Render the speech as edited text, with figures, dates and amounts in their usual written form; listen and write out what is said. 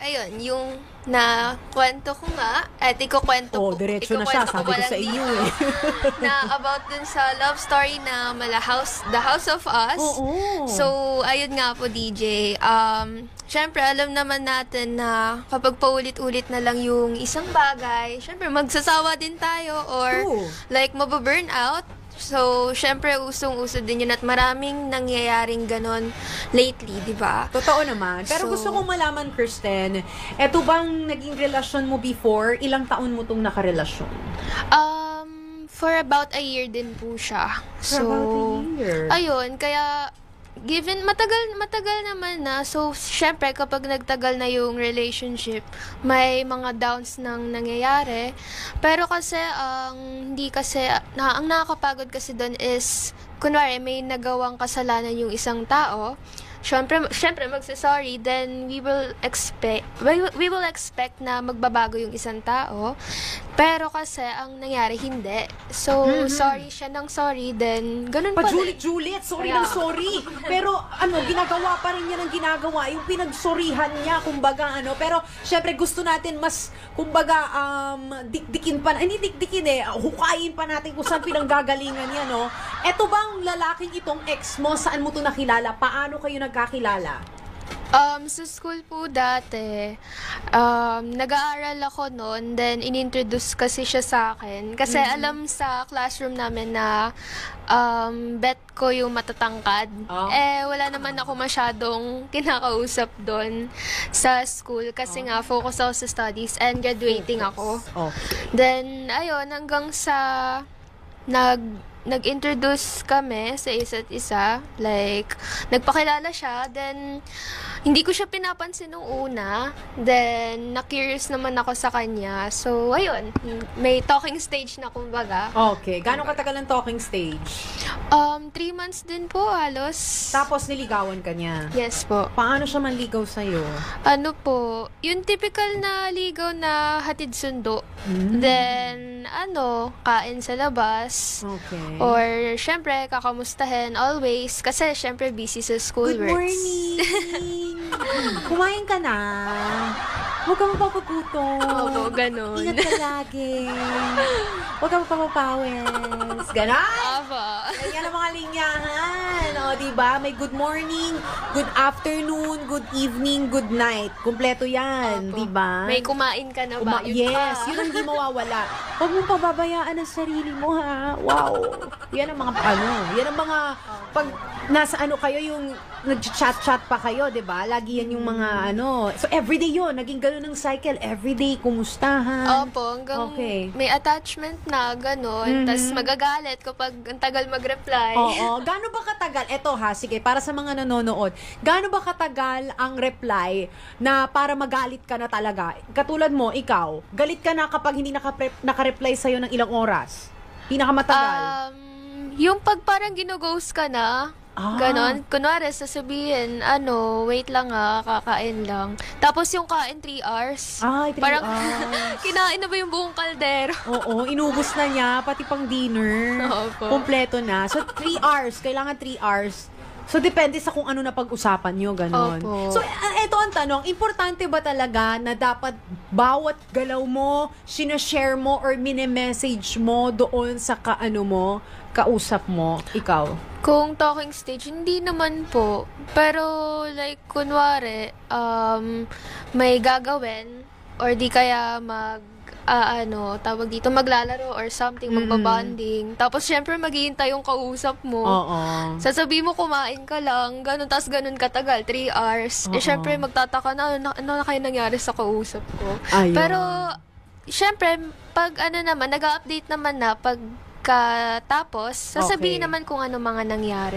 ayun, yung na kwento ko nga, at ikukwento ko. Diretso na siya. Sabi ko sa iyo eh. Na about dun sa love story na The House of Us. Oo. So, ayun nga po, DJ. Syempre, alam naman natin na kapag paulit-ulit na lang yung isang bagay, syempre, magsasawa din tayo or True. like, mababurn out. So, syempre, usong-uso din yun at maraming nangyayaring ganon lately, di ba? Totoo naman. Pero gusto kong malaman, Kristen, eto bang naging relasyon mo before? Ilang taon mo tong nakarelasyon? For about a year din po siya. For about a year? Ayun, kaya given matagal naman na, so syempre kapag nagtagal na yung relationship, may mga downs nang nangyayari. Pero kasi ang nakakapagod kasi doon is kunwari may nagawang kasalanan yung isang tao. Syempre magsasorry, then we will expect na magbabago yung isang tao. Pero kasi ang nangyari hindi. So sorry siya ng sorry, then ganun pa din. Pajulit-julit, sorry ng sorry. Pero ginagawa pa rin niya ng ginagawa, yung pinagsorihan niya, kumbaga pero syempre gusto natin mas, kumbaga, dikdikin pa, hindi dikdikin hukayin pa natin kung saan pinanggagalingan niya, no? Eto bang lalaking itong ex mo, saan mo to nakilala? Paano kayo nagkakilala? Sa school po dati, nag-aaral ako noon, then inintroduce kasi siya sa akin. Kasi alam sa classroom namin na bet ko yung matatangkad. Wala naman ako masyadong kinakausap doon sa school kasi nga focus ako sa studies and graduating ako. Then, ayun, hanggang sa nag-introduce kami sa isa't isa. Like, nagpakilala siya. Then, hindi ko siya pinapansin nung una. Then, na-curious naman ako sa kanya. So, ayun. May talking stage na kumbaga. Okay. Gano'ng katagal ang talking stage? 3 months din po, halos. Tapos, niligawan ka niya? Yes po. Paano siya manligaw sa'yo? Ano po, yung typical na ligaw na hatid sundo. Then, kain sa labas. Okay. Or, syempre, kakamustahin always. Kasi, syempre, busy sa school Good works. morning! Kumain ka na? Huwag ka mapapagutom. Oo, ganun. Ingat ka lagi. Huwag ka mapapapawis. Ganon! Aba. Ganyan ang mga linyahan. O, diba? May good morning, good afternoon, good evening, good night. Kumpleto yan, Opo. diba? May kumain ka na ba? Yes, yun ang di mawawala. Huwag mong pababayaan ang sarili mo, ha? Wow. Yan ang mga, yan ang mga, pag nasa kayo, yung nag-chat-chat pa kayo, diba? Lagi yan yung mga, So, everyday yun. Naging ganun ang cycle. Everyday, kumustahan. Opo, hanggang may attachment na, gano'n. Tas magagalit kapag ang tagal mag-reply. Oo. Gaano ba katagal? Eto ha, sige, para sa mga nanonood. Gaano ba katagal ang reply na para magalit ka na talaga? Katulad mo, ikaw, galit ka na kapag hindi naka-reply sa'yo ng ilang oras? Pinakamatagal? Yung pag parang gino-ghost ka na, ganon. Kunwari, sasabihin, wait lang kakain lang. Tapos yung kain 3 hours. 3 parang, hours. kinain na ba yung buong kaldero? Oo, inubos na niya, pati pang dinner. Opo. Kompleto na. So, 3 hours. Kailangan 3 hours. So, depende sa kung ano na pag-usapan nyo, ganon. Opo. So, eto ang tanong, importante ba talaga na dapat bawat galaw mo, sinashare mo, or mini-message mo doon sa kausap mo, ikaw? Kung talking stage, hindi naman po. Pero, like, kunwari, may gagawin, or di kaya tawag dito, maglalaro or something, magbabanding. Tapos, syempre, maghihintay yung kausap mo. Oo. Sasabihin mo, kumain ka lang, ganun, tas ganun katagal, 3 hours. Syempre, magtataka na, ano na kayo nangyari sa kausap ko. Ayun. Pero, syempre, pag naman, nag-update naman na, pagkatapos, sasabihin naman kung ano mga nangyari.